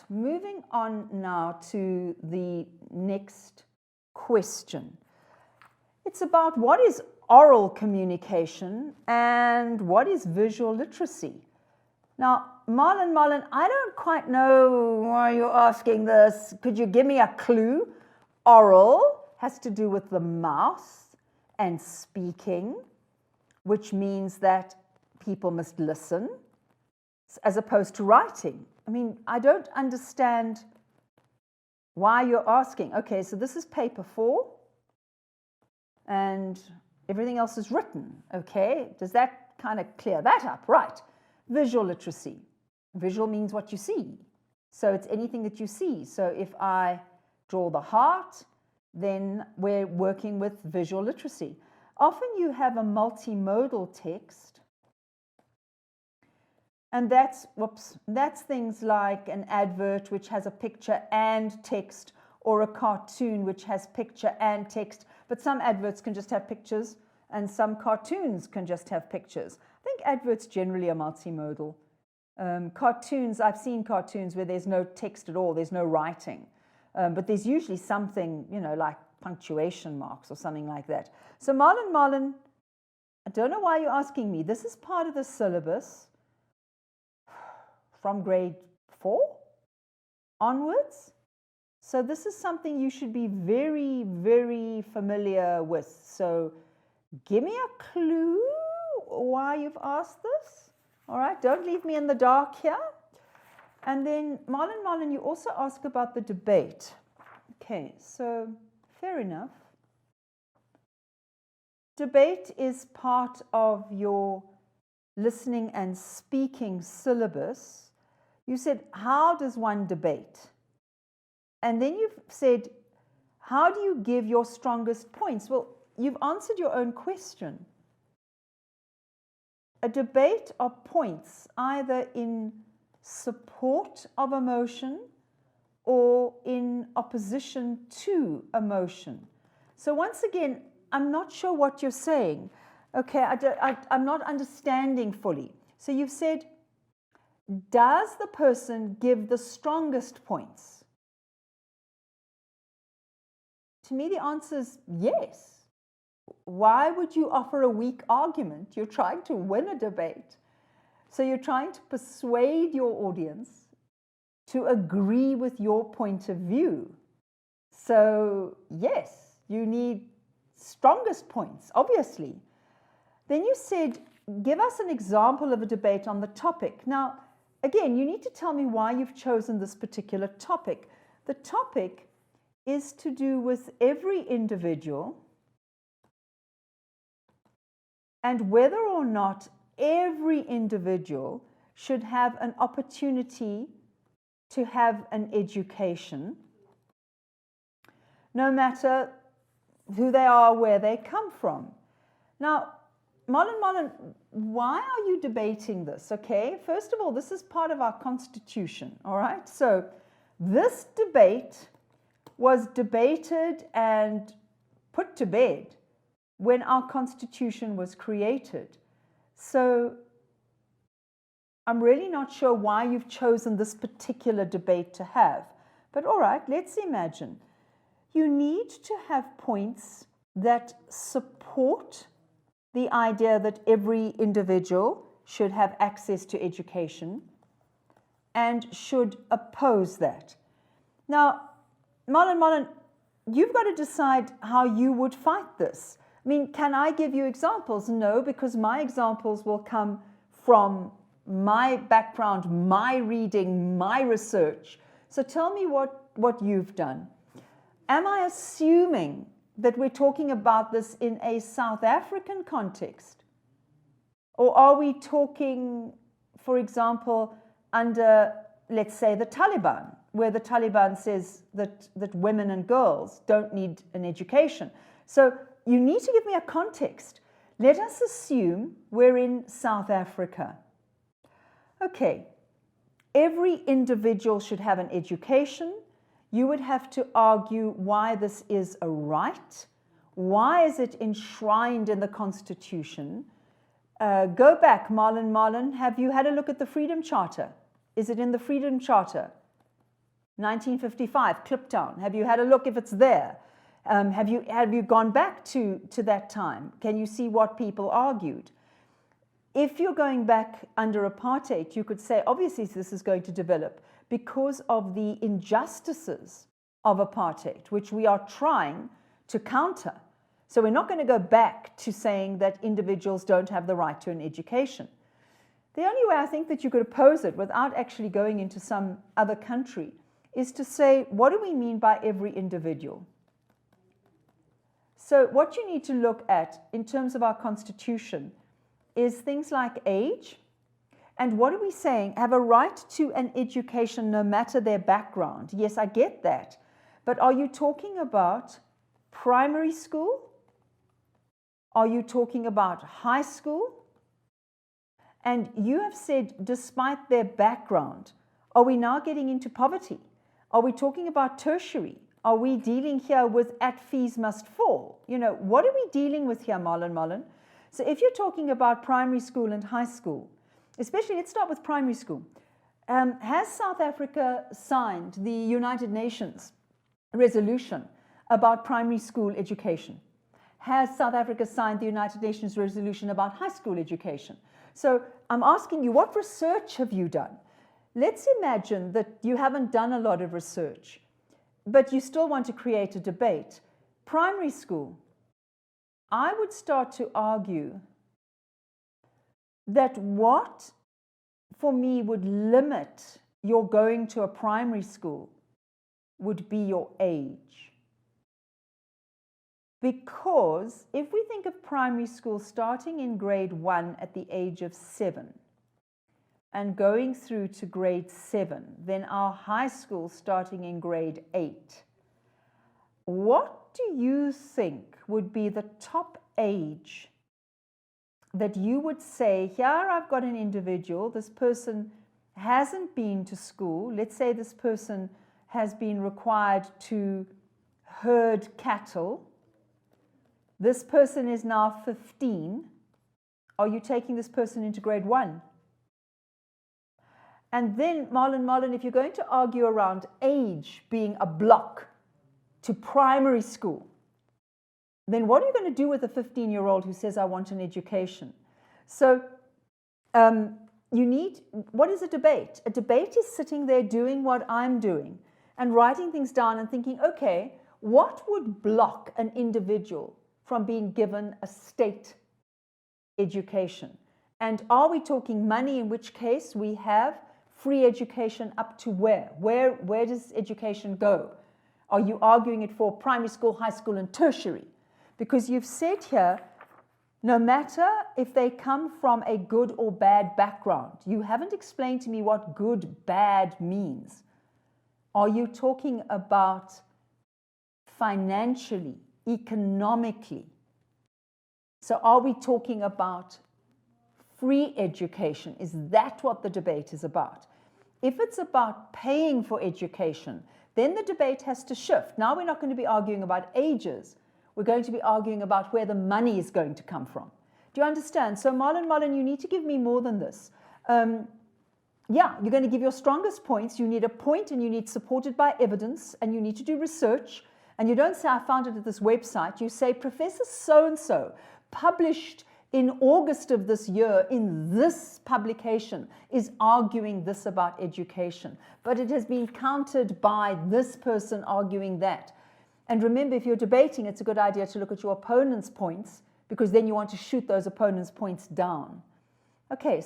moving on now to the next question. It's about what is oral communication and what is visual literacy. Now, Marlon, I don't quite know why you're asking this. Could you give me a clue? Oral has to do with the mouth and speaking, which means that people must listen, as opposed to writing. I mean, I don't understand why you're asking. Okay, so this is paper 4, and everything else is written. Okay, does that kind of clear that up? Right. Visual literacy. Visual means what you see. So it's anything that you see. So if I draw the heart, then we're working with visual literacy. Often you have a multimodal text, and that's things like an advert which has a picture and text, or a cartoon which has picture and text. But some adverts can just have pictures, and some cartoons can just have pictures. I think adverts generally are multimodal. Cartoons, I've seen cartoons where there's no text at all, there's no writing. But there's usually something, like punctuation marks or something like that. So Marlon, I don't know why you're asking me. This is part of the syllabus from grade 4 onwards. So this is something you should be very, very familiar with. So give me a clue why you've asked this. All right, don't leave me in the dark here. And then, Marlon, you also ask about the debate. Okay, so fair enough. Debate is part of your listening and speaking syllabus. You said, how does one debate? And then you've said, how do you give your strongest points? Well, you've answered your own question. A debate are points either in support of a motion or in opposition to a motion. So once again, I'm not sure what you're saying. Okay, I'm not understanding fully. So you've said, does the person give the strongest points? To me, the answer is yes. Why would you offer a weak argument? You're trying to win a debate. So you're trying to persuade your audience to agree with your point of view. So yes, you need strongest points, obviously. Then you said, give us an example of a debate on the topic. Now, again, you need to tell me why you've chosen this particular topic. The topic is to do with every individual and whether or not every individual should have an opportunity to have an education, no matter who they are, where they come from. Now, Marlon, why are you debating this? Okay, first of all, this is part of our Constitution, all right? So this debate was debated and put to bed when our Constitution was created. So I'm really not sure why you've chosen this particular debate to have. But all right, let's imagine. You need to have points that support the idea that every individual should have access to education and should oppose that. Now, Marlon, you've got to decide how you would fight this. I mean, can I give you examples? No, because my examples will come from my background, my reading, my research. So tell me what you've done. Am I assuming that we're talking about this in a South African context? Or are we talking, for example, under, let's say, the Taliban, where the Taliban says that women and girls don't need an education? So you need to give me a context. Let us assume we're in South Africa. Okay, every individual should have an education. You would have to argue why this is a right. Why is it enshrined in the Constitution? Go back, Marlon. Have you had a look at the Freedom Charter? Is it in the Freedom Charter? 1955, Cliptown. Have you had a look if it's there? Have you gone back to that time? Can you see what people argued? If you're going back under apartheid, you could say, obviously, this is going to develop because of the injustices of apartheid, which we are trying to counter. So we're not going to go back to saying that individuals don't have the right to an education. The only way I think that you could oppose it without actually going into some other country is to say, what do we mean by every individual? So what you need to look at in terms of our Constitution is things like age, and what are we saying? Have a right to an education no matter their background. Yes, I get that. But are you talking about primary school? Are you talking about high school? And you have said, despite their background, are we now getting into poverty? Are we talking about tertiary? Are we dealing here with at fees must fall? You know, what are we dealing with here, Marlon? So if you're talking about primary school and high school, especially, let's start with primary school. Has South Africa signed the United Nations resolution about primary school education? Has South Africa signed the United Nations resolution about high school education? So I'm asking you, what research have you done? Let's imagine that you haven't done a lot of research, but you still want to create a debate. Primary school, I would start to argue that what, for me, would limit your going to a primary school would be your age. Because if we think of primary school starting in grade 1 at the age of 7 and going through to grade 7, then our high school starting in grade 8, what do you think would be the top age that you would say, here I've got an individual, this person hasn't been to school, let's say this person has been required to herd cattle, this person is now 15, are you taking this person into grade 1? And then, Marlon, if you're going to argue around age being a block to primary school, then what are you going to do with a 15-year-old who says, I want an education? So what is a debate? A debate is sitting there doing what I'm doing and writing things down and thinking, okay, what would block an individual from being given a state education? And are we talking money, in which case we have free education up to where? Where does education go? Are you arguing it for primary school, high school, and tertiary? Because you've said here, no matter if they come from a good or bad background, you haven't explained to me what good, bad means. Are you talking about financially, economically? So are we talking about free education? Is that what the debate is about? If it's about paying for education, then the debate has to shift. Now we're not going to be arguing about ages. We're going to be arguing about where the money is going to come from. Do you understand? So Marlon, you need to give me more than this. Yeah, you're going to give your strongest points. You need a point and you need supported by evidence and you need to do research. And you don't say, I found it at this website. You say, Professor so-and-so published in August of this year in this publication is arguing this about education. But it has been countered by this person arguing that. And remember, if you're debating, it's a good idea to look at your opponent's points because then you want to shoot those opponent's points down. Okay.